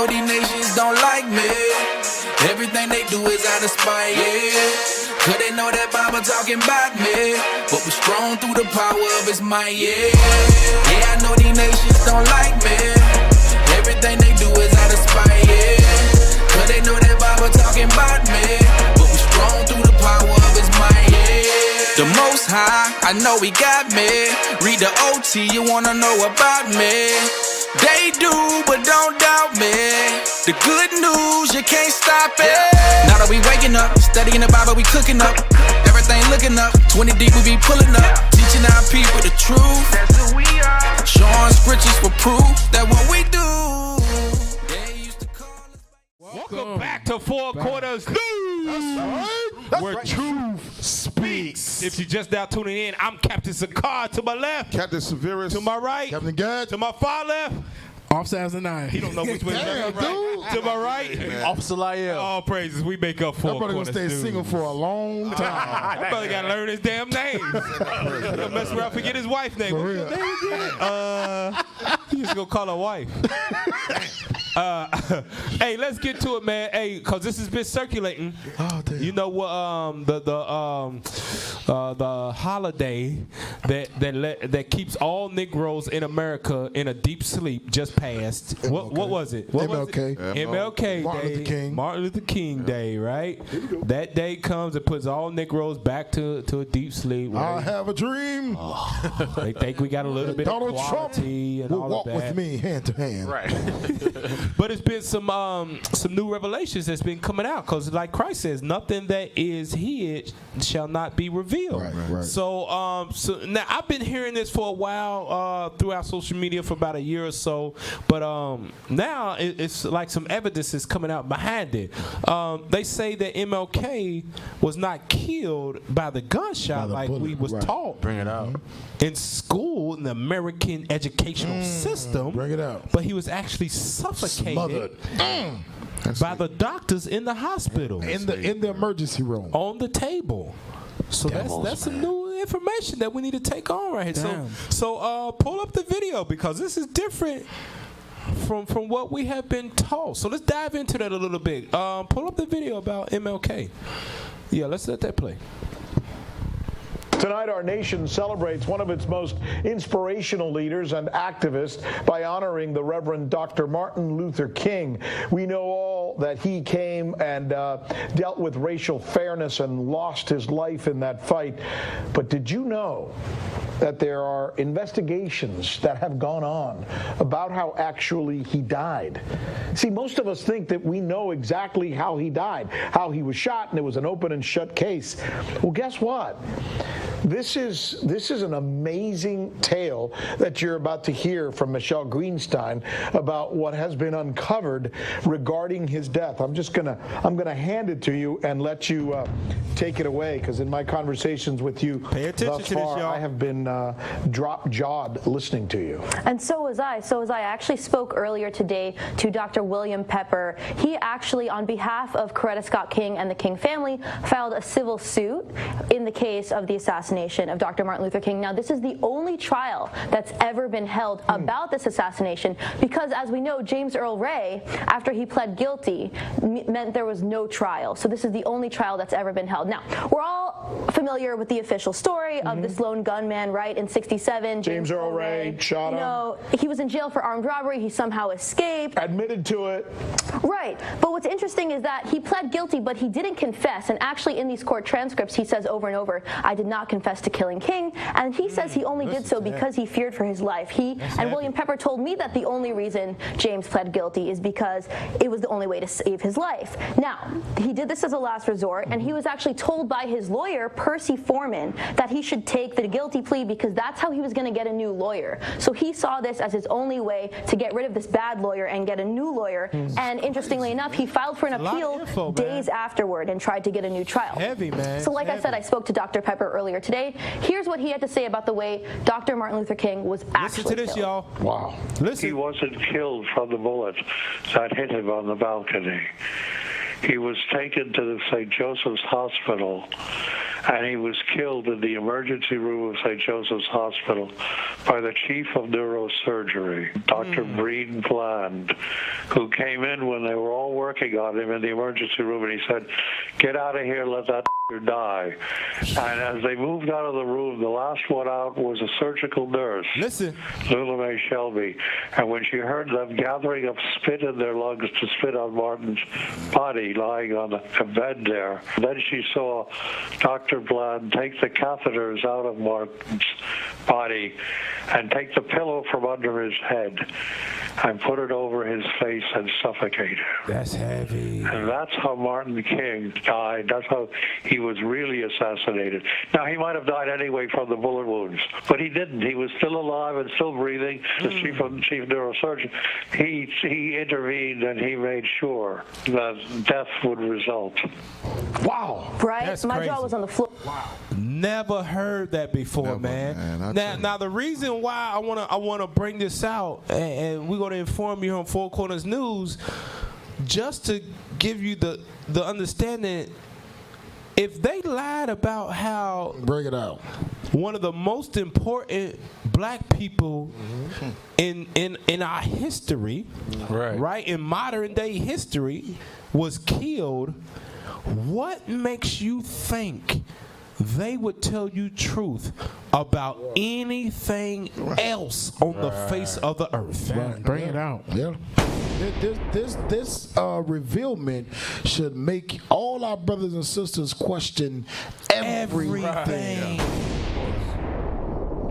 know these nations don't like me. Everything they do is out of spite, yeah. Cause they know that Bible talking about me, but we're strong through the power of his might, yeah. Yeah, I know these nations don't like me. Everything they do is out of spite, yeah. Cause they know that Bible talking about me, but we're strong through the power of his might, yeah. The Most High, I know he got me. Read the OT, you wanna know about me. They do, but don't doubt me. The good news, you can't stop it. Now that we waking up, studying the Bible, we cooking up. Everything looking up, 20 deep, we be pulling up. Teaching our people the truth. That's who we are. Showing scriptures for proof that what we do. They used to call us. Welcome back to Four Quarters News. That's where right. truth speaks. If you're just now tuning in, I'm Captain Sakar to my left. Captain Severus. To my right. Captain Gad. To my far left. Officer as a 9. He don't know which way to Damn, go. Right. To my right. Officer Lyell. All praises. We make up Four That brother Quarters gonna stay News. single for a long time. That brother gotta learn his damn name. He'll mess around, forget his wife's name. For What's real. your name again? He just gonna call her wife. Hey, let's get to it, man. Hey, cause this has been circulating. Oh, damn. You know what? The holiday that keeps all Negroes in America in a deep sleep just passed. What was it? What was MLK. it? MLK Martin Day. Luther King. Martin Luther King Day, right? That day comes and puts all Negroes back to a deep sleep. I have a dream. They think we got a little bit Donald of quality Trump and will all walk of that. with me hand to hand. Right. But it's been some new revelations that's been coming out, because like Christ says, nothing that is hid shall not be revealed. Right. So now I've been hearing this for a while throughout social media for about a year or so, but now it's like some evidence is coming out behind it. They say that MLK was not killed by the gunshot like bullet, we was right. taught Bring it out. in school in the American educational system. Bring it out. But he was actually suffocated Smothered. by the doctors in the hospital In the emergency room. on the table. So that's some new information that we need to take on right here. Damn. So pull up the video, because this is different from what we have been taught. So let's dive into that a little bit. Pull up the video about MLK. Yeah, let's let that play. Tonight, our nation celebrates one of its most inspirational leaders and activists by honoring the Reverend Dr. Martin Luther King. We know all that he came and dealt with racial fairness and lost his life in that fight. But did you know that there are investigations that have gone on about how actually he died? See, most of us think that we know exactly how he died, how he was shot, and it was an open and shut case. Well, guess what? This is an amazing tale that you're about to hear from Michelle Greenstein about what has been uncovered regarding his death. I'm gonna hand it to you and let you take it away, because in my conversations with you Pay attention thus to this, far, y'all. I have been drop-jawed listening to you. And so was I. I actually spoke earlier today to Dr. William Pepper. He actually, on behalf of Coretta Scott King and the King family, filed a civil suit in the case of the assassination of Dr. Martin Luther King. Now, this is the only trial that's ever been held about this assassination, because, as we know, James Earl Ray, after he pled guilty, meant there was no trial. So this is the only trial that's ever been held. Now, we're all familiar with the official story of this lone gunman, right, in 67. James Earl Ray shot him. You know, he was in jail for armed robbery. He somehow escaped. Admitted to it. Right. But what's interesting is that he pled guilty, but he didn't confess. And actually, in these court transcripts, he says over and over, I did not confess to killing King. And he says he only did so because he feared for his life. William Pepper told me that the only reason James pled guilty is because it was the only way to save his life. Now, he did this as a last resort, and he was actually told by his lawyer, Percy Foreman, that he should take the guilty plea because that's how he was going to get a new lawyer. So he saw this as his only way to get rid of this bad lawyer and get a new lawyer. And interestingly enough, he filed for an appeal days afterward and tried to get a new trial. Heavy, man. So like I said, I spoke to Dr. Pepper earlier today. Here's what he had to say about the way Dr. Martin Luther King was actually Listen to this, killed. y'all. Wow. Listen. He wasn't killed from the bullet that hit him on the balcony. He was taken to the St. Joseph's Hospital and he was killed in the emergency room of St. Joseph's Hospital by the chief of neurosurgery, Dr. Breen Bland, who came in when they were all working on him in the emergency room, and he said, "Get out of here, let that die." And as they moved out of the room, the last one out was a surgical nurse, Lula Mae Shelby. And when she heard them gathering up spit in their lungs to spit on Martin's body lying on a bed there, then she saw Dr. Bland take the catheters out of Martin's body and take the pillow from under his head and put it over his face and suffocate him. That's heavy. And that's how Martin King died. That's how he was really assassinated. Now, he might have died anyway from the bullet wounds, but he didn't. He was still alive and still breathing. The chief neurosurgeon, he intervened and he made sure that death would result. Wow. Right? That's My crazy. jaw was on the floor. Never heard that before, man. Now the reason why I wanna bring this out, and we're gonna inform you on Four Corners News, just to give you the understanding. If they lied about how Bring it out. one of the most important black people in our history, right, in modern day history, was killed, what makes you think they would tell you truth about anything else on the face of the earth? Bring it out. Yeah. This revealment should make all our brothers and sisters question everything.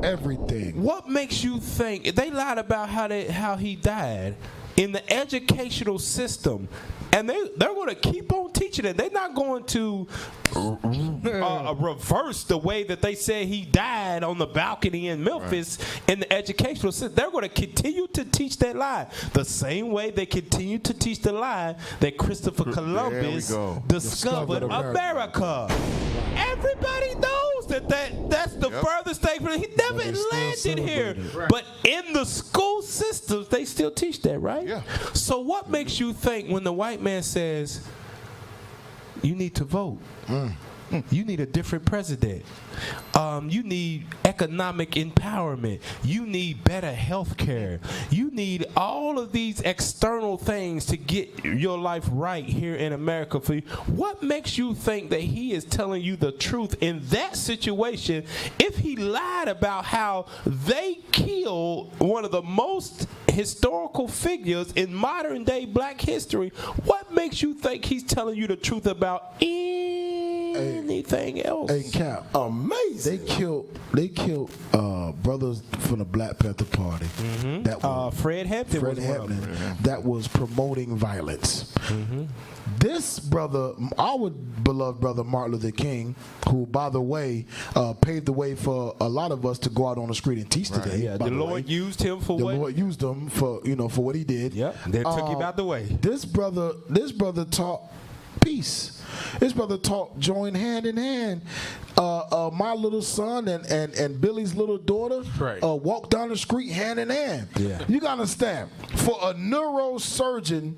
Everything. What makes you think they lied about how he died in the educational system, and they're going to keep on teaching it? They're not going to reverse the way that they said he died on the balcony in Memphis in the educational system. They're going to continue to teach that lie the same way they continue to teach the lie that Christopher Columbus discovered America. Everybody knows that's the furthest thing from he never landed here. But in the school systems, they still teach that, right? Yeah. So what makes you think when the white man says you need to vote, you need a different president, you need economic empowerment, you need better health care, you need all of these external things to get your life right here in America for you? What makes you think that he is telling you the truth in that situation if he lied about how they killed one of the most historical figures in modern day black history? What makes you think he's telling you the truth about anything else? Hey, Cap. Amazing. They killed brothers from the Black Panther Party. That was Fred Hampton was one of them. that was promoting violence. This brother, our beloved brother Martin Luther King, who, by the way, paved the way for a lot of us to go out on the street and teach today. Yeah, the Lord used him for The what? Lord used him for for what he did. Yep, they took him out the way. This brother taught peace. This brother taught join hand in hand. My little son and Billy's little daughter walk down the street hand in hand. Yeah. You gotta understand, for a neurosurgeon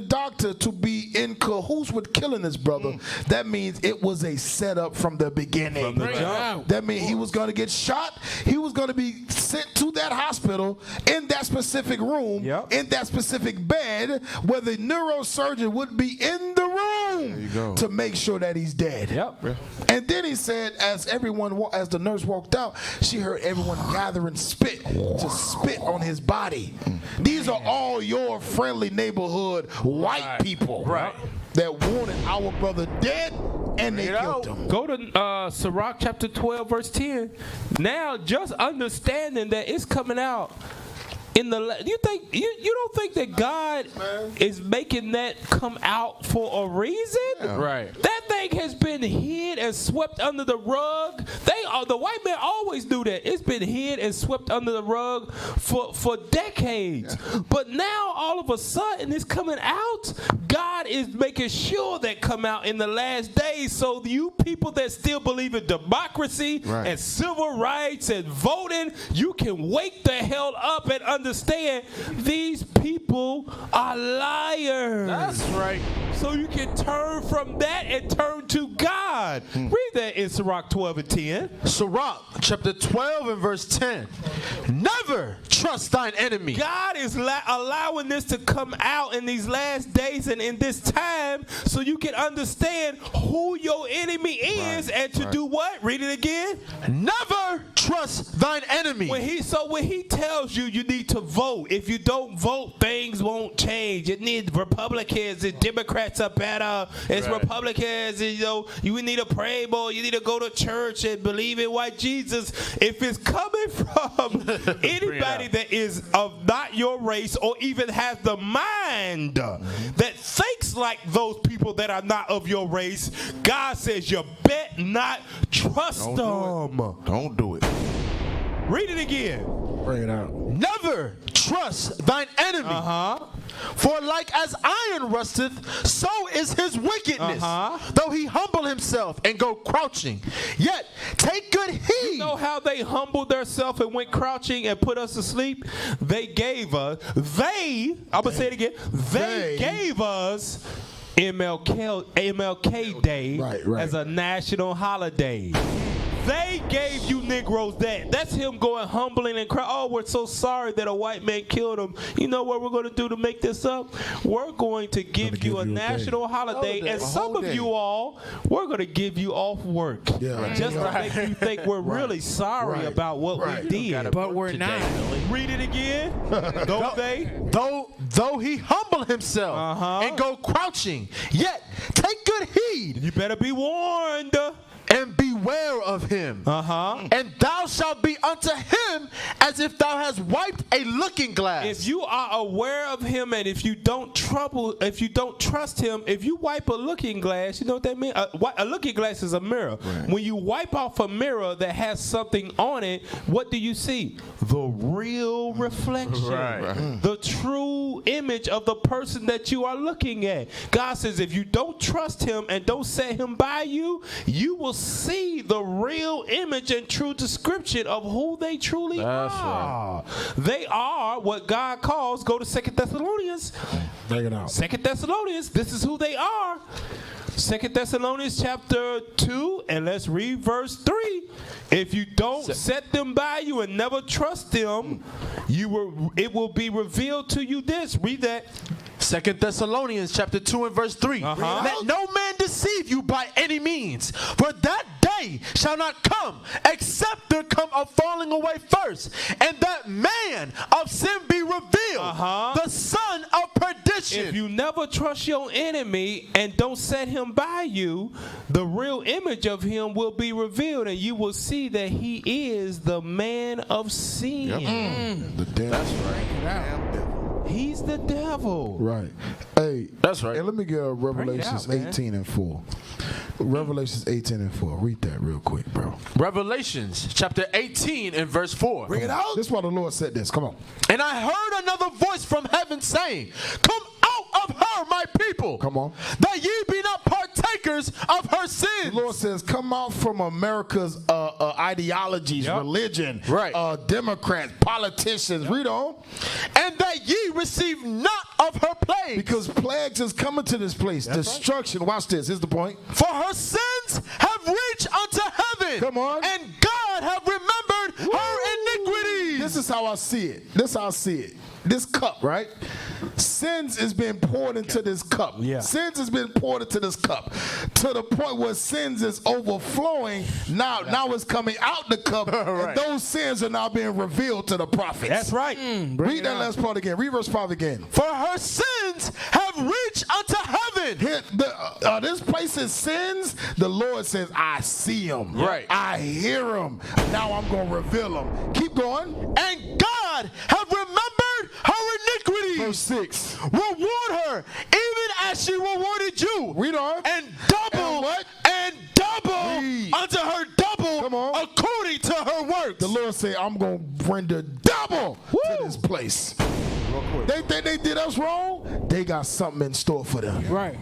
doctor to be in cahoots with killing this brother, that means it was a setup from the beginning. From the jump. That means he was going to get shot. He was going to be sent to that hospital in that specific room, in that specific bed, where the neurosurgeon would be in the room to make sure that he's dead. And then he said, as the nurse walked out, she heard everyone gathering spit to spit on his body. These are all your friendly neighborhood white people that wanted our brother dead, and they killed him. Go to Sirach chapter 12, verse 10. Now, just understanding that it's coming out in the you don't think that God is making that come out for a reason? Right. That thing has been hid and swept under the rug. The white man always do that. It's been hid and swept under the rug for decades. But now all of a sudden it's coming out. God is making sure that come out in the last days, so you people that still believe in democracy and civil rights and voting, you can wake the hell up and understand understand these people are liars. That's right. So you can turn from that and turn to God. Read that in Sirach 12 and 10. Sirach chapter 12 and verse 10. Never trust thine enemy. God is allowing this to come out in these last days and in this time so you can understand who your enemy is and to do what? Read it again. Never trust thine enemy. When he tells you you need to vote, if you don't vote, things won't change. It needs Republicans and Democrats are better. It's Republicans, and, you need to pray more. You need to go to church and believe in white Jesus. If it's coming from anybody that is of not your race or even has the mind that thinks like those people that are not of your race, God says you bet not trust them. Don't do it. Read it again. Bring it out. Never trust thine enemy. For like as iron rusteth, so is his wickedness. Though he humble himself and go crouching, yet take good heed. You know how they humbled themselves and went crouching and put us to sleep? They gave us, I'm going to say it again, they gave us MLK Day as a national holiday. They gave you Negroes that. That's him going humbling and crying. Oh, we're so sorry that a white man killed him. You know what we're going to do to make this up? We're going to give you a national holiday. And some of you all, we're going to give you off work. Just to make you think we're really sorry about what we did. But we're not. Read it again. Though he humble himself and go crouching, yet take good heed. You better be warned. And beware of him. And thou shalt be unto him as if thou hast wiped a looking glass. If you are aware of him and if you don't trust him, if you wipe a looking glass, you know what that means? A looking glass is a mirror. When you wipe off a mirror that has something on it, what do you see? The real reflection. The true image of the person that you are looking at. God says if you don't trust him and don't set him by you, you will see the real image and true description of who they truly are. They are what God calls, go to 2 Thessalonians. Bring it out. 2 Thessalonians, this is who they are. 2 Thessalonians chapter 2, and let's read verse 3. If you don't set them by you and never trust them, it will be revealed to you this. Read that. 2 Thessalonians chapter 2 and verse 3. Let no man deceive you by any means, for that day shall not come except there come a falling away first, and that man of sin be revealed, the son of perdition. If you never trust your enemy and don't set him by you, the real image of him will be revealed, and you will see that he is the man of sin. The devil. That's right. He's the devil. Right. Hey, that's right. Hey, let me get Revelations 18 and 4. Revelations 18 and 4. Read that real quick, bro. Revelations chapter 18 and verse 4. Bring it out. This is why the Lord said this. Come on. And I heard another voice from heaven saying, come out of her, my people. Come on. That ye be not partakers of her sins. The Lord says, come out from America's ideologies, religion, Democrats, politicians. Read on. And that ye receive not of her plagues. Because plagues is coming to this place. Destruction. Right. Watch this. Here's the point. For her sins have reached unto heaven. Come on. And God have remembered her iniquities. This is how I see it. This is how I see it. This cup, right? Sins is being poured into this cup. Sins has been poured into this cup to the point where sins is overflowing. Now it's coming out the cup, and those sins are now being revealed to the prophets. That's right. Read that last part again. Read verse 5 again. For her sins have reached unto heaven. Here, this place is sins. The Lord says, I see them. I hear them. Now I'm going to reveal them. Keep going. And God have remembered her iniquities. Verse 6. Reward her even as she rewarded you. Read on. And double. And double unto her double according to her works. The Lord said, I'm going to render double to this place. They think they did us wrong. They got something in store for them. Right.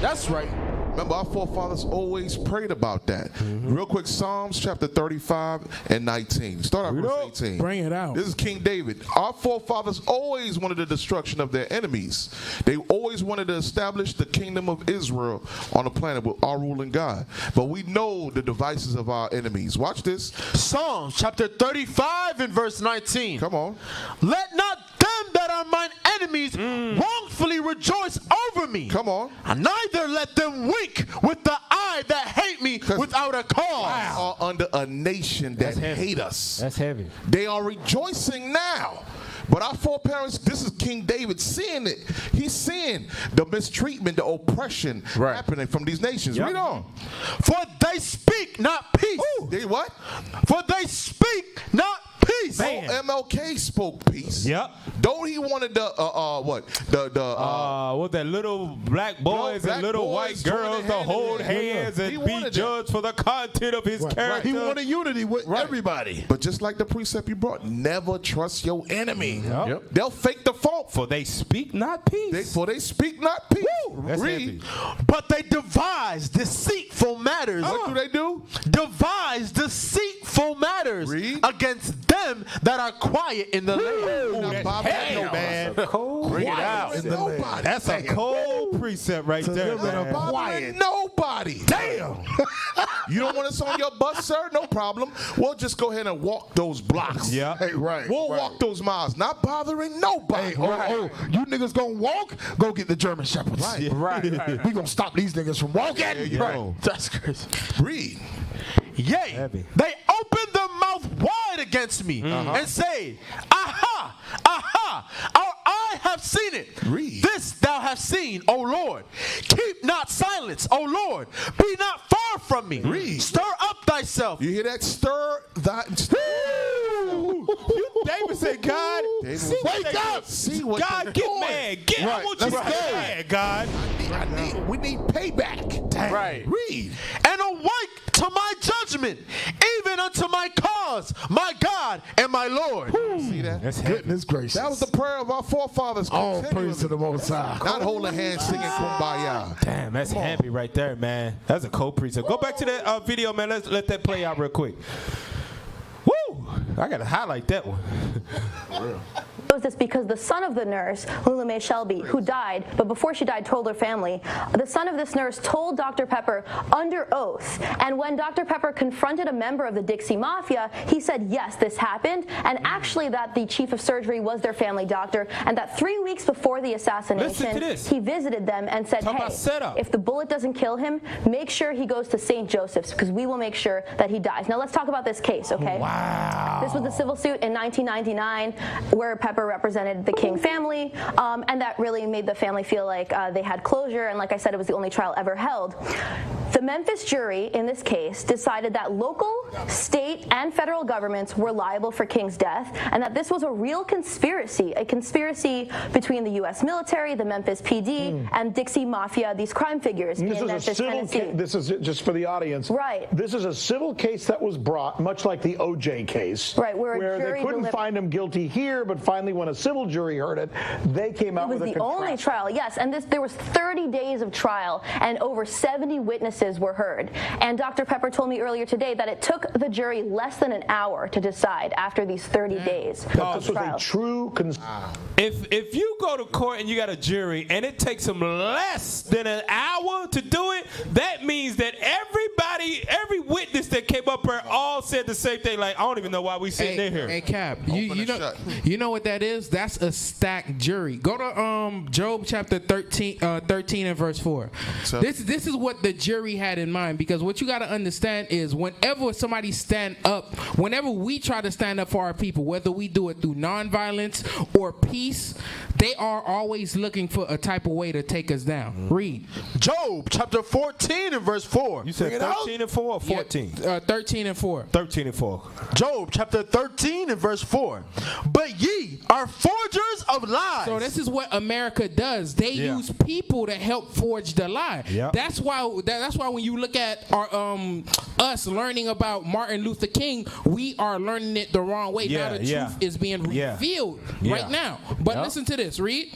That's right. Remember, our forefathers always prayed about that. Real quick, Psalms chapter 35 and 19. Start out verse 18. Bring it out. This is King David. Our forefathers always wanted the destruction of their enemies. They always wanted to establish the kingdom of Israel on the planet with our ruling God. But we know the devices of our enemies. Watch this. Psalms chapter 35 and verse 19. Come on. Let not them that are mine enemies wrongfully rejoice over me. Come on. And neither let them wink with the eye that hate me without a cause. We are under a nation that hate us. That's heavy. They are rejoicing now. But our foreparents, this is King David seeing it. He's seeing the mistreatment, the oppression happening from these nations. Read on. For they speak not peace. Ooh, they what? For they speak not peace. Man. Oh, MLK spoke peace. Yep. Though he wanted the what that little black boys and little white girls to hold hands and be judged for the content of his character. He wanted unity with everybody. But just like the precept you brought, never trust your enemy. Yep. They'll fake the funk. For they speak not peace. For they speak not peace. That's Read. But they devise deceitful matters. What do they do? Devise deceitful matters against them that are quiet in the land. Man. Bring it out. That's a cold precept right there, man. Bothering nobody. Damn. You don't want us on your bus, sir? No problem. We'll just go ahead and walk those blocks. Yeah. Hey, right. We'll walk those miles, not bothering nobody. Hey, you niggas gonna walk? Go get the German Shepherds. Right. We gonna stop these niggas from walking. Right. That's crazy. Read. Yea, they open their mouth wide against me and say, Aha, aha, our eye have seen it. Read. This thou hast seen, O Lord. Keep not silence, O Lord. Be not far from me. Read. Stir up thyself. You hear that? Stir that. David said, God, Wake up. See what God, you're get doing. mad. I want you to Let's get go. mad, God. We need payback. Damn. Right. Read. And awake to my judgment, even unto my cause, my God and my Lord. See that? That's Goodness gracious. That was the prayer of our forefathers. All praise to the Most High. Not holding hands singing Kumbaya. Damn, that's heavy right there, man. That's a cold precept. Go back to that video, man. Let's let that play out real quick. Woo! I gotta highlight that one. Was this because the son of the nurse, Lula Mae Shelby, who died, but before she died told her family, the son of this nurse told Dr. Pepper under oath. And when Dr. Pepper confronted a member of the Dixie Mafia, he said, yes, this happened, and actually that the chief of surgery was their family doctor, and that 3 weeks before the assassination, he visited them and said, hey, if the bullet doesn't kill him, make sure he goes to St. Joseph's, because we will make sure that he dies. Now let's talk about this case, okay? Wow. This was a civil suit in 1999 where Pepper represented the King family, and that really made the family feel like they had closure, and like I said, it was the only trial ever held. The Memphis jury in this case decided that local, state, and federal governments were liable for King's death, and that this was a real conspiracy, a conspiracy between the U.S. military, the Memphis PD, and Dixie Mafia, these crime figures in Memphis, Tennessee. This is just for the audience. Right. This is a civil case that was brought, much like the O.J. case. Right, where they couldn't find him guilty here, but finally when a civil jury heard it, they came out with a It was the only trial, yes, and there was 30 days of trial, and over 70 witnesses were heard. And Dr. Pepper told me earlier today that it took the jury less than an hour to decide after these 30 days. This was a true If you go to court and you got a jury and it takes them less than an hour to do it, that means that every witness that came up here all said the same thing. Like, I don't even know why we sitting in here. Hey, Cap, you know what that is? That's a stacked jury. Go to Job chapter 13 and verse 4. This is what the jury had in mind, because what you got to understand is whenever somebody whenever we try to stand up for our people, whether we do it through nonviolence or peace, they are always looking for a type of way to take us down. Read. Job chapter 14 and verse 4. You said 13 and 4 or 14? 13 and 4. 13 and 4. Job chapter 13 and verse 4. But ye are forgers of lies. So this is what America does. They use people to help forge the lie. Yep. That's why when you look at our us learning about Martin Luther King, we are learning it the wrong way. Now the truth is being revealed right now. But listen to this. Read.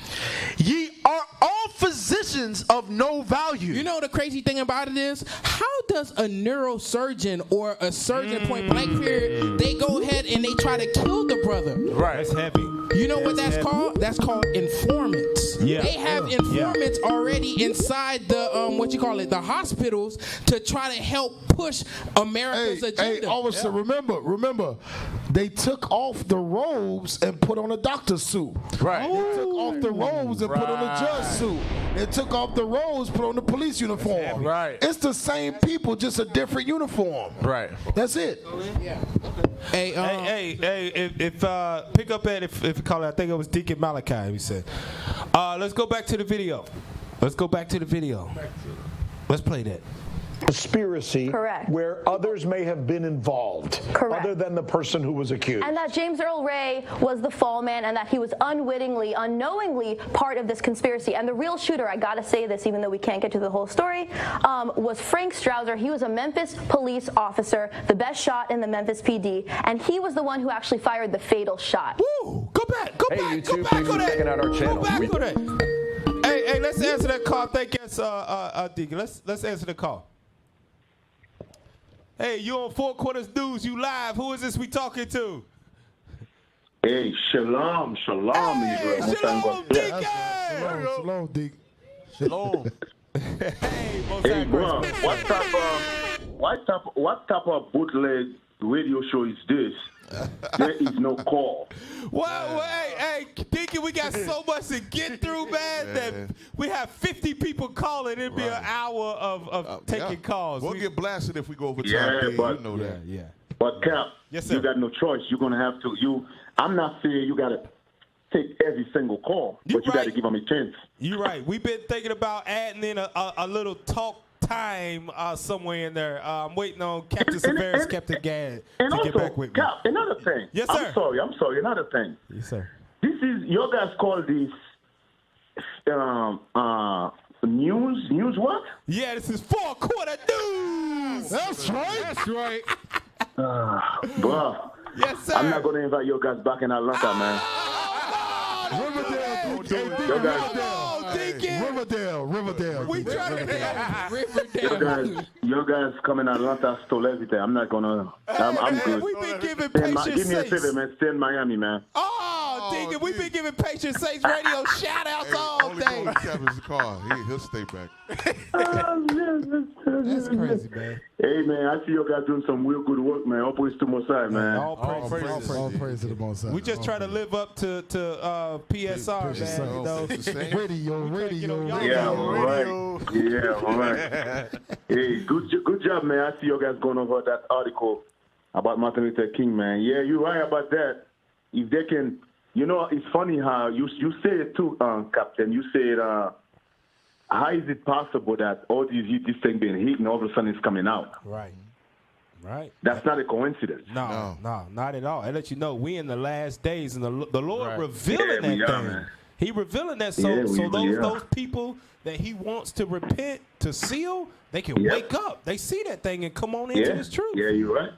Ye are all physicians of no value. You know the crazy thing about it is, how does a neurosurgeon or a surgeon point blank period, they go ahead and they try to kill the brother? Right. That's heavy. You know what that's called? That's called informants. Yeah. They have informants already inside the the hospitals to try to help push America's agenda. Hey, officer, remember, they took off the robes and put on a doctor's suit. Right. They took off the robes and put on a judge's suit. They took off the robes, put on the police uniform. Right. It's the same people, just a different uniform. Right. That's it. Hey, if pick up at if you call it, I think it was Deacon Malachi. He said, "Let's go back to the video. Let's play that." Conspiracy Correct. where others may have been involved, Correct. other than the person who was accused. And that James Earl Ray was the fall man and that he was unknowingly part of this conspiracy. And the real shooter, I gotta say this even though we can't get to the whole story, was Frank Strouser. He was a Memphis police officer, the best shot in the Memphis PD, and he was the one who actually fired the fatal shot. Woo! Go back Hey, YouTube, please be checking out our channel. Go back on that. Hey, let's answer that call. Thank you, Deacon. Let's answer the call. Hey, you on Four Quarters News? You live? Who is this we talking to? Hey, shalom, Hey, Israel. shalom, Deacon. Shalom, Dick. Shalom. Hey, Hey, bro, what type of bootleg radio show is this? There is no call. Well, hey, Deacon, we got so much to get through, man, that we have 50 people calling. It'll be an hour of taking calls. We'll get blasted if we go over time. Yeah, Dave. but- You know that. Yeah. But Cap, Yes, sir. you got no choice. You're gonna have to. I'm not saying you gotta take every single call, but you gotta give them a chance. You're right. We've been thinking about adding in a little talk time somewhere in there. I'm waiting on Captain Severus, Captain Gad And to also, get back with me. Cap, another thing. Yes, sir. I'm sorry. Another thing. Yes, sir. This is your guys call this news what? Yeah, this is 4 Quarter News. That's right. Bro. Yes, sir. I'm not gonna invite your guys back in Atlanta, man. Riverdale, Your guys, Oh, Deacon. Riverdale. We trying to your guys come in Atlanta, stole everything. I'm not gonna. I'm good. We've been giving Give Patient me a Saints. favor, man. Stay in Miami, man. Oh, Deacon, we've been giving Patient Saints radio shout-outs all Only day. go to Kevin's car. He'll stay back. That's crazy, man. Hey, man, I see you guys doing some real good work, man. All praise to Mosai, man. All praise. All praise to the Most High. We just try to live up to PSR, man. You know, Radio. Yeah, all right. Hey, good job, man. I see you guys going over that article about Martin Luther King, man. Yeah, you're right about that. If they can, it's funny how you say it too, Captain. You say it, how is it possible that all this thing being hit and all of a sudden it's coming out? right. That's not a coincidence. No, not at all. I let you know we in the last days, and the Lord revealing Yeah, we that are, thing. man. He revealing that, Yeah, so are. those people that He wants to repent, to seal, they can wake up. They see that thing and come on into this truth. Yeah, you're right.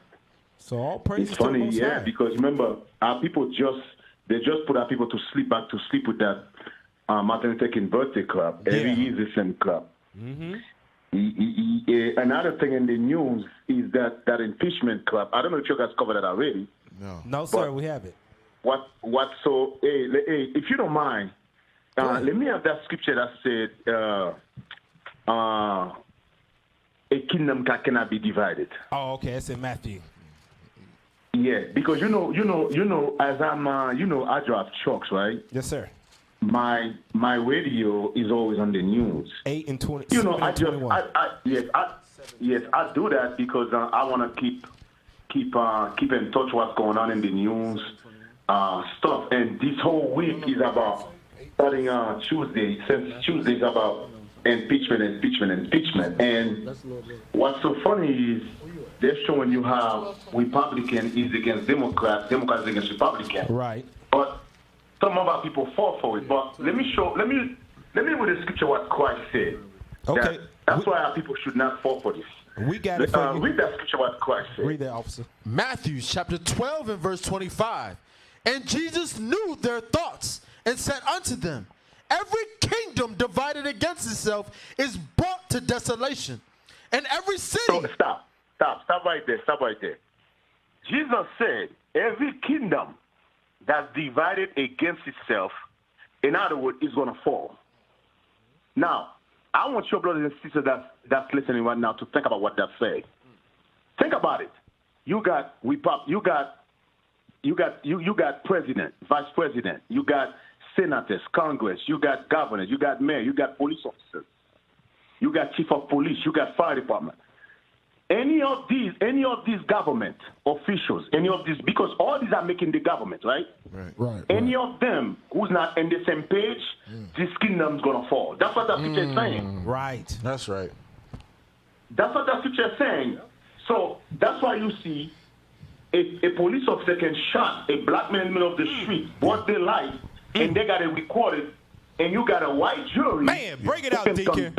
So all praise It's to the funny, Most yeah, High. because remember, our people they just put our people to sleep with that Martin Luther King birthday club. Every year is the same club. Mm-hmm. Another thing in the news is that impeachment club. I don't know if you guys covered that already. No, sir, we haven't. So, hey, if you don't mind, let me have that scripture that said, a kingdom cannot be divided. Oh, okay, that's in Matthew. Yeah, because as I'm, I drive trucks, right? Yes, sir. My radio is always on the news. 8 and 20. I 21. I do that because I want to keep in touch what's going on in the news stuff. And this whole week is about starting Tuesday. Since Tuesday is about impeachment. And what's so funny is they're showing you how Republican is against Democrats against Republican. Right. But some of our people fall for it. But let me read the scripture what Christ said. Okay. That's why our people should not fall for this. We got it for you. Read that scripture what Christ said. Read that, officer. Matthew chapter 12 and verse 25. And Jesus knew their thoughts and said unto them, every kingdom divided against itself is brought to desolation, and every city. So stop right there. Jesus said, every kingdom that's divided against itself, in other words, is going to fall. Now, I want your brothers and sisters that's listening right now to think about what that said. Think about it. You got president, vice president, you got senators, Congress, you got governors, you got mayor, you got police officers, you got chief of police, you got fire department. Any of these government officials, because all these are making the government, right? Right. Any of them who's not in the same page, this kingdom's gonna fall. That's what that scripture is saying. Right. That's right. That's what that scripture is saying. So that's why you see a police officer can shot a black man in the middle of the street, broad daylight, and they got it recorded, and you got a white jury. Man, break it out, Deacon.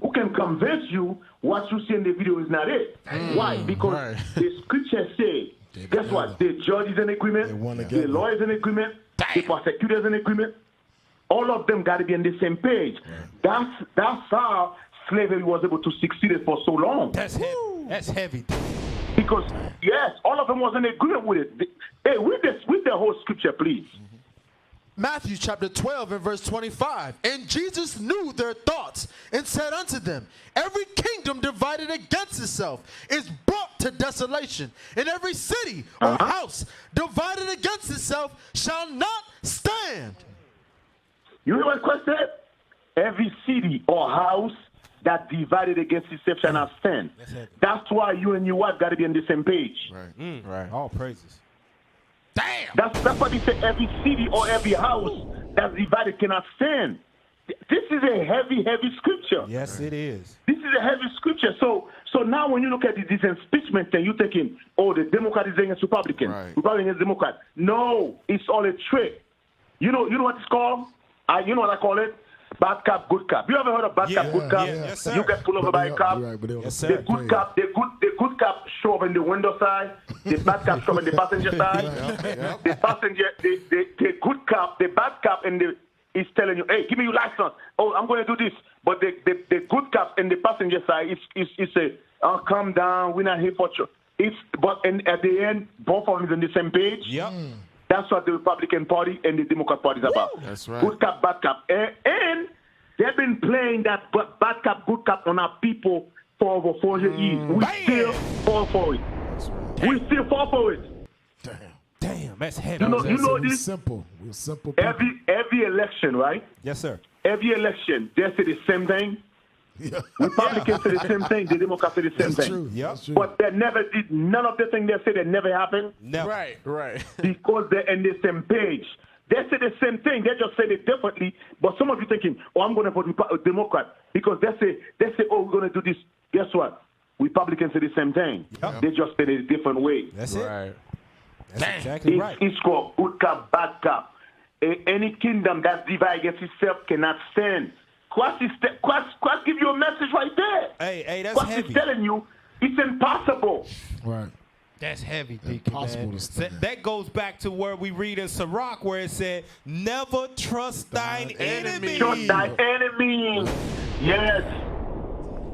Who can convince you what you see in the video is not it? Why? Because the scripture says, guess what? The judge is in agreement, the lawyer is in agreement, the prosecutor is in agreement. All of them got to be on the same page. That's how slavery was able to succeed for so long. That's heavy. That's heavy. Because, yes, all of them was in agreement with it. Hey, read the whole scripture, please. Matthew chapter 12 and verse 25. And Jesus knew their thoughts and said unto them, every kingdom divided against itself is brought to desolation, and every city or house divided against itself shall not stand. You know what Christ said? Every city or house that divided against itself shall not stand. That's why you and your wife got to be on the same page. Right. Right. All praises. Damn. That's what he said. Every city or every house that's divided cannot stand. This is a heavy scripture. Yes, it is. This is a heavy scripture. So now when you look at this impeachment thing, you're thinking, oh, the Democrat is against Republican. Right. Republican is Democrat. No, it's all a trick. You know what it's called? You know what I call it? Bad cop, good cop. You ever heard of bad cop, good cop? Yeah, yes, sir. You get pulled over by a cop. Yes, sir. The good cop show up in the window side. The bad cop show up in the passenger side. The good cop, the bad cop, is telling you, hey, give me your license. Oh, I'm going to do this. But the good cop in the passenger side is say, oh, calm down. We're not here for you. At the end, both of them is on the same page. Yep. That's what the Republican Party and the Democrat Party is about. That's right. Good cop, bad cop. And they've been playing that bad cop, good cop on our people for over 400 years. We still fall for it. We still fall for it. Damn, that's heavy. You know this? Simple. We're simple. Every election, right? Yes, sir. Every election, they say the same thing. Yeah. Republicans say the same thing. The Democrats say the same thing. True. Yep. That's true. But they never did none of the things they say that never happened. Never. Right. Because they're on the same page. They say the same thing. They just say it differently. But some of you thinking, oh, I'm going to vote Democrat. Because they say, oh, we're going to do this. Guess what? Republicans say the same thing. Yep. They just say it a different way. That's Right. it. That's exactly right. It's called good cop, bad cop. Any kingdom that's divided against itself cannot stand. Christ give you a message right there. Hey, that's Christ heavy. is telling you it's impossible. Right. That's heavy, Deacon, Impossible man. to stand. That goes back to where we read in Sirach where it said, never trust thine enemy. Trust thy enemy. Yes.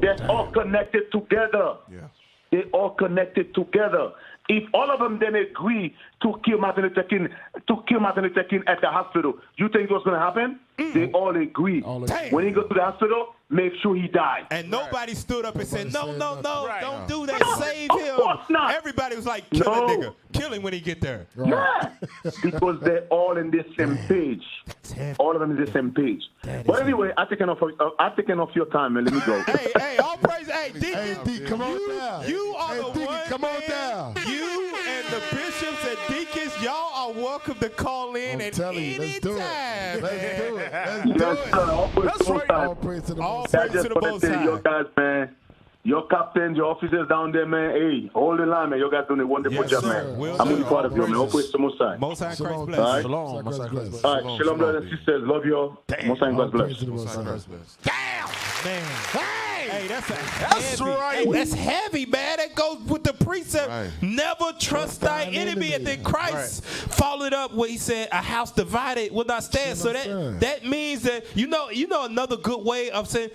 They're all connected together. Yeah. They all connected together. If all of them then agree to kill Martin Luther King at the hospital, you think what's going to happen? They all agree. When he goes to the hospital, make sure he dies. And nobody stood up and said, no, Right. don't do that. No, Save of him. course not. Everybody was like, kill that nigga. Kill him when he get there. Yeah, because they're all in the same page. All of them in the same page. But anyway, I've taken off your time, man. Let me go. Hey, all praise. Hey, Deacon. Hey, D, come on down. You are Hey, the Deacon, one, come on man. down. You and the bishops and deacons, y'all are welcome to call in I'm at telling you, any let's do it. time. Let's do it. Let's do Yes, it. sir. All praise to the All Most I praise just to the want Most to tell your High. guys, man, your captains, your officers down there, man, hey, hold the line, man. You guys doing a wonderful Yes, job, sir. man. Will I'm do. really proud of you, man. All praise to the Most High. Most High Christ Shalom. bless. All right. Shalom. Most High Christ bless. All right, shalom, brothers and sisters. Love you all. Most High, God All bless. praise to the Most Most High High. Christ bless. Man. Hey, that's That's heavy. right. Hey, that's heavy, man. That goes with the precept. Right. Never trust thy enemy. And then Christ followed up where he said, "A house divided will not stand." So that means that you know another good way of saying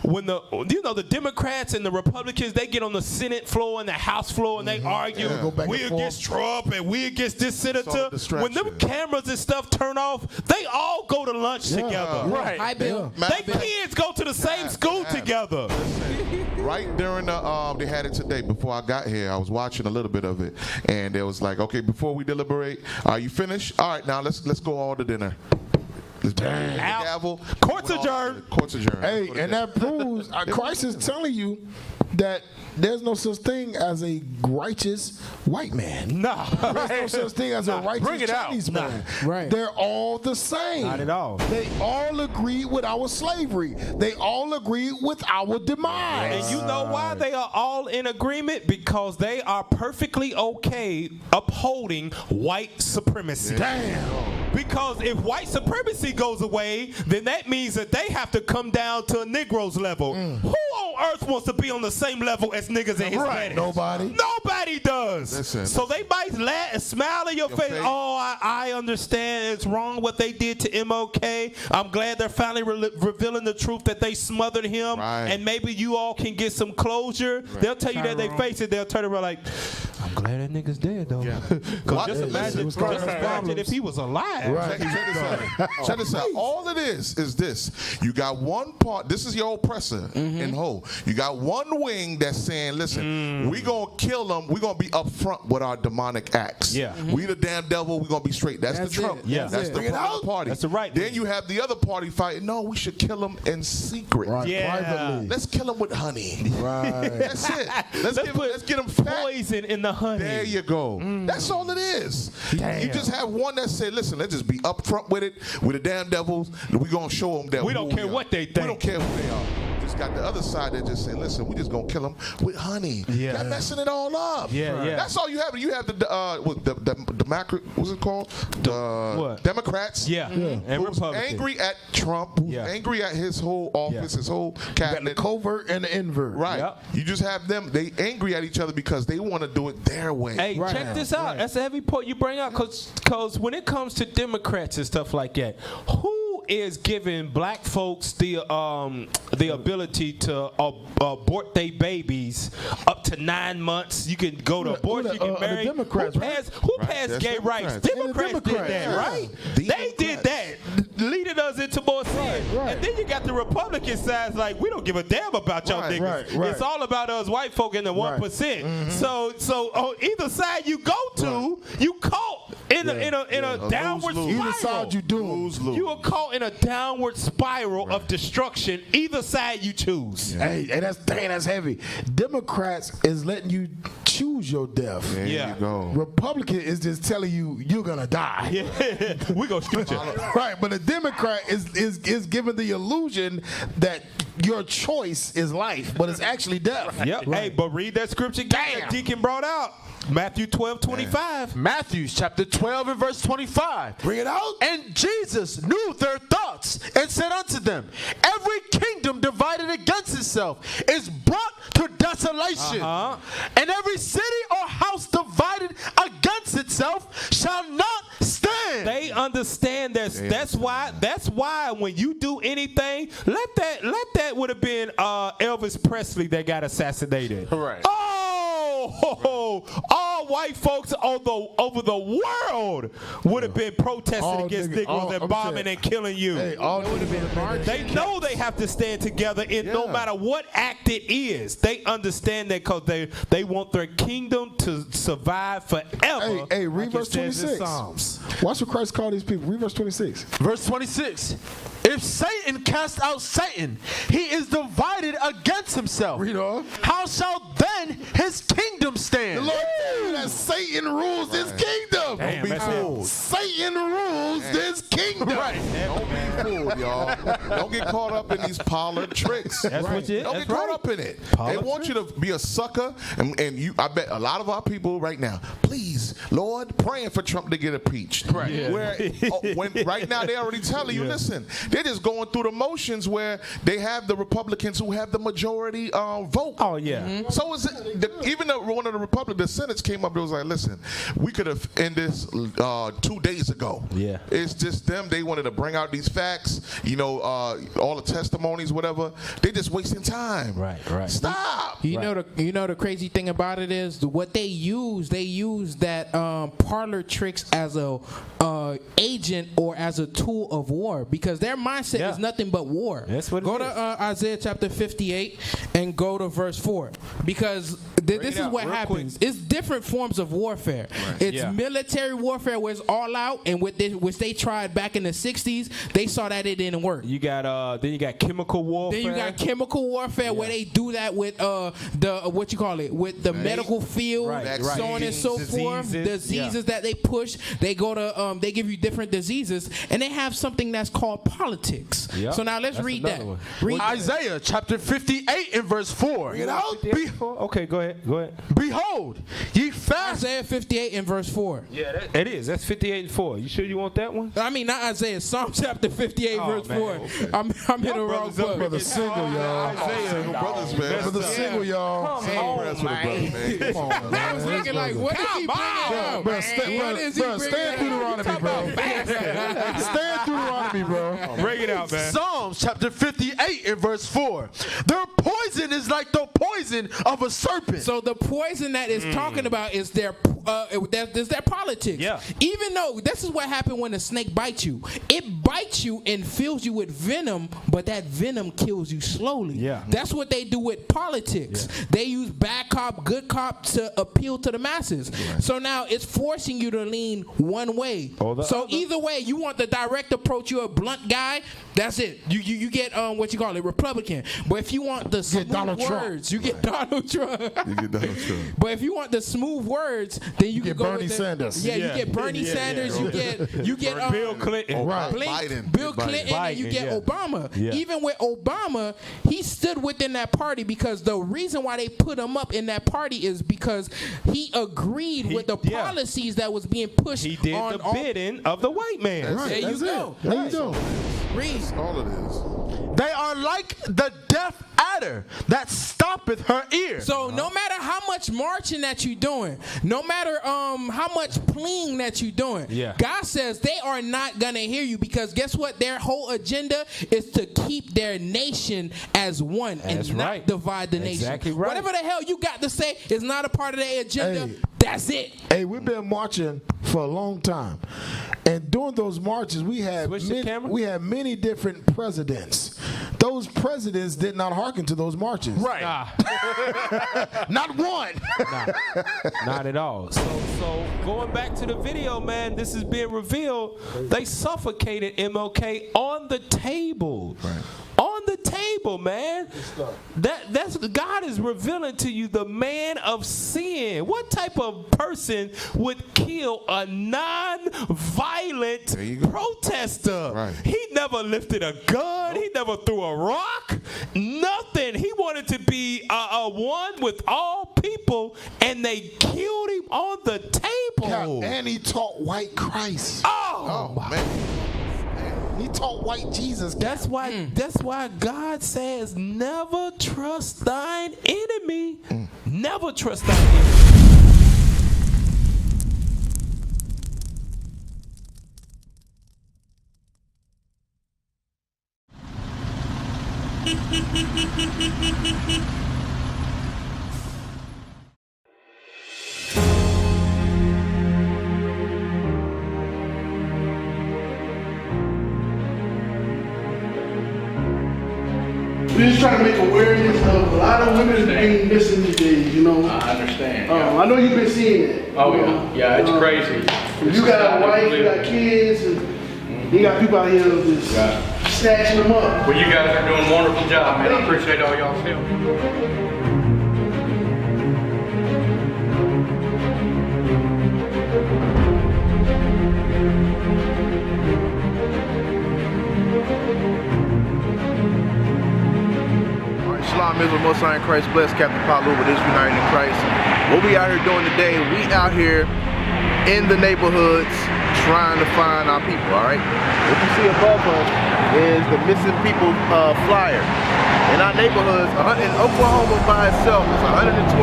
when the Democrats and the Republicans, they get on the Senate floor and the House floor and they argue, we against Trump and we against this senator. When them cameras and stuff turn off, they all go to lunch together. Right. Hi, Bill. They kids go to the same school together. Right during the they had it today. Before I got here, I was watching a little bit of it, and it was like, okay, before we deliberate, are you finished? All right, now let's go all to dinner. Gavel. Court's adjourned. Court's adjourned. Hey, and that proves Christ is telling you that there's no such thing as a righteous white man. No. There's no such thing as a righteous Chinese man. Right. They're all the same. Not at all. They all agree with our slavery. They all agree with our demise. And you know why they are all in agreement? Because they are perfectly okay upholding white supremacy. Damn. Because if white supremacy goes away, then that means that they have to come down to a Negro's level. Who on earth wants to be on the same level as niggas and Hispanics? Nobody. Nobody does. Listen. So they might laugh and smile in your face. Oh, I understand it's wrong what they did to MLK. I'm glad they're finally revealing the truth that they smothered him. Right. And maybe you all can get some closure. Right. They'll tell you that they face it. They'll turn around like, I'm glad that nigga's dead, though. Because just imagine if he was alive. Right. Check this out. All it is this. You got one part. This is your oppressor in whole. You got one wing that's saying, listen, we going to kill them. We're going to be upfront with our demonic acts. Yeah. We the damn devil. We're going to be straight. That's the Trump. Yeah. That's the party. That's the right. Then you have the other party fighting, no, we should kill them in secret. Right. Yeah. Privately. Let's kill them with honey. Right. That's it. Let's get them fat. Poison in the honey. There you go. That's all it is. Damn. You just have one that said, listen, let's just be upfront with it. With the damn devils, we're going to show them that we don't care what they think. We don't care who they are. Just got the other side that just saying, listen, we just going to kill them with honey. Yeah. They're messing it all up. Yeah, yeah. That's all you have. You have the macro, what's it called? The Democrats. Yeah. And Republicans. Angry at Trump. Who's angry at his whole office, his whole cabinet. The covert and the invert. Right. Yep. You just have them, they angry at each other because they want to do it their way. Hey, check this out. That's a heavy point you bring up because when it comes to Democrats and stuff like that, who is giving black folks the ability to abort their babies up to 9 months? You can go to abortion, you can marry. The Democrats, who passed gay rights? Democrats did that, right? They did that, leading us into more sin. Right. And then you got the Republican side like, we don't give a damn about y'all niggas. Right. It's all about us white folk in the 1%. So on either side you go to, you caught in a downward spiral. Either side you do. You are caught in a downward spiral of destruction. Either side you choose. Hey, that's heavy. Democrats is letting you choose your death. There you go. Republican is just telling you you're gonna die. Yeah, we gonna shoot you. Right, but a Democrat is given the illusion that your choice is life, but it's actually death. Yep. Right. Hey, but read that scripture again that Deacon brought out. Matthew 12:25. Matthew chapter 12 and verse 25. Bring it out. And Jesus knew their thoughts and said unto them, every kingdom divided against itself is brought to desolation. And every city or house divided against itself shall not stand. They understand that. That's why when you do anything, let that would have been Elvis Presley that got assassinated. Right. All white folks over the world would have been protesting against Negroes and bombing and killing you. Hey, they know they have to stand together no matter what act it is. They understand that because they want their kingdom to survive forever. Hey, read verse 26. Watch what Christ called these people. Read verse 26. Verse 26. If Satan cast out Satan, he is divided against himself. Read on. How shall then his kingdom stand? The Lord tells you that Satan rules this kingdom. Damn, Don't be fooled. Satan rules this kingdom. Right. Don't be fooled, y'all. Don't get caught up in these parlor tricks. That's what you. Don't That's get caught right. up in it. Parlor They want you to be a sucker, and you. I bet a lot of our people right now, please, Lord, praying for Trump to get impeached. Right. Yeah. Where when right now they're already telling you, listen, they're just going through the motions where they have the Republicans who have the majority vote. Oh yeah. So is it, even though one of the Republicans, the Senate came up, it was like, listen, we could have ended this 2 days ago. Yeah. It's just them. They wanted to bring out these facts, all the testimonies, whatever. They just wasting time. Right. Stop. You know the crazy thing about it is what they use that parlor tricks as a agent or as a tool of war, because their mindset is nothing but war. That's what it go is. to Isaiah chapter 58 and go to verse 4, because this is what happens. It's different forms of warfare. Right. It's military warfare where it's all out, and which they tried back in the 60s, they saw that it didn't work. You got then you got chemical warfare. Then you got chemical warfare where they do that with with the medical field, so on and so forth. Diseases that they push. They go to they give you different diseases, and they have something that's called politics. Yep. So now let's read that. Read Isaiah chapter 58 and verse 4. Okay, go ahead. Behold, ye fast. Isaiah 58 and verse 4. Yeah, it is. That's 58 and 4. You sure you want that one? I mean, not Isaiah. Psalm chapter 58 verse 4. Okay. I'm in the wrong book. Brother single, y'all. Single brothers, man. Brother single, y'all. Come on, man. Come on, man. I was looking like, what is he bringing out? Bro, stand Deuteronomy, bro. Stand Deuteronomy, bro. Bring it out, man. Psalms chapter 58 and verse 4. Their poison is like the poison of a serpent. So the poison that is talking about is their politics. Yeah. Even though this is what happened when a snake bites you. It bites you and fills you with venom, but that venom kills you slowly. Yeah. That's what they do with politics. Yeah. They use bad cop, good cop to appeal to the masses. Right. So now it's forcing you to lean one way. So either way, you want the direct approach, you're a blunt guy, that's it. You get Republican. But if you want the smooth words, you get Donald Trump. But if you want the smooth words, then you can go Bernie Sanders. Yeah, you get Bernie Sanders. You get Bill Clinton. Bill Clinton, and you get Obama. Yeah. Even with Obama, he stood within that party because the reason why they put him up in that party is because he agreed with the policies that was being pushed. He did on the bidding of the white man. Right. There you go. There you go. Read. All it is. They are like the deaf adder that stoppeth her ear. So no matter how much marching that you're doing, no matter how much pleading that you're doing, God says they are not gonna hear you, because guess what? Their whole agenda is to keep their nation as one and not divide the nation. Exactly right. Whatever the hell you got to say is not a part of their agenda. Hey. That's it. Hey, we've been marching for a long time, and during those marches, we had many different presidents. Those presidents did not hearken to those marches. Right. Not one. Not at all. So going back to the video, man, this is being revealed. They suffocated MLK on the table. Right. On the table, man. That's God is revealing to you the man of sin. What type of person would kill a non-violent protester? Right. He never lifted a gun. He never threw a rock. Nothing. He wanted to be a one with all people, and they killed him on the table. And he taught white Christ. Oh man. He taught white Jesus. That's why God says, never trust thine enemy. Never trust thine enemy. We're just trying to make awareness of a lot of women being missing these days, you know. I understand. I know you've been seeing it. Oh, yeah. Yeah, it's crazy. If you got a wife, you got kids, and you got people out here just snatching them up. Well, you guys are doing a wonderful job, man. I appreciate all y'all's help. Most High in Christ bless, Captain Palu with Israel United in Christ. What we out here doing today, we out here in the neighborhoods trying to find our people, all right? What you see above us is the missing people flyer. In our neighborhoods, in Oklahoma by itself, it's 121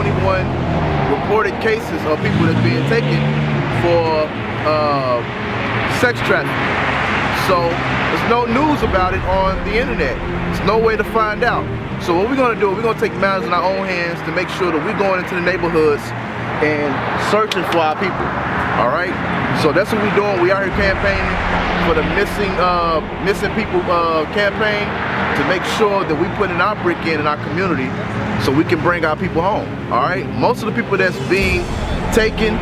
reported cases of people that's being taken for sex trafficking. So there's no news about it on the internet. There's no way to find out. So what we're gonna do, we're gonna take matters in our own hands to make sure that we're going into the neighborhoods and searching for our people. All right? So that's what we're doing. We out here campaigning for the missing people campaign to make sure that we put in our brick in our community so we can bring our people home. All right? Most of the people that's being taken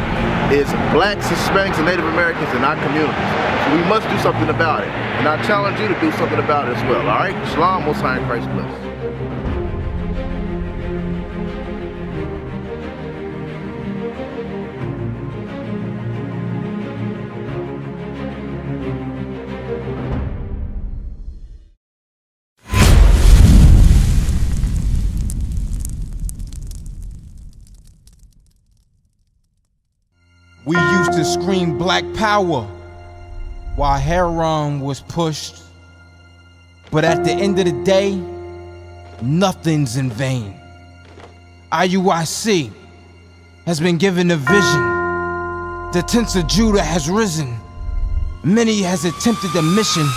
is blacks, Hispanics, and Native Americans in our communities. So we must do something about it. And I challenge you to do something about it as well. All right? Shalom, Most High in Christ bless. We used to scream black power while heroin was pushed. But at the end of the day, nothing's in vain. IUIC has been given a vision. The tents of Judah has risen. Many has attempted the mission.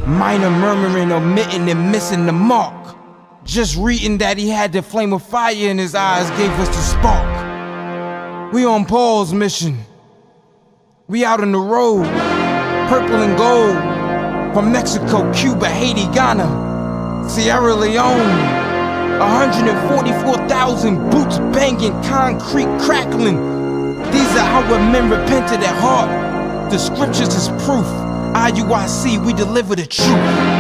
Minor murmuring, omitting, and missing the mark. Just reading that he had the flame of fire in his eyes gave us the spark. We on Paul's mission. We out on the road, purple and gold, from Mexico, Cuba, Haiti, Ghana, Sierra Leone. 144,000 boots banging, concrete crackling. These are our men repented at heart. The scriptures is proof. IUIC, we deliver the truth.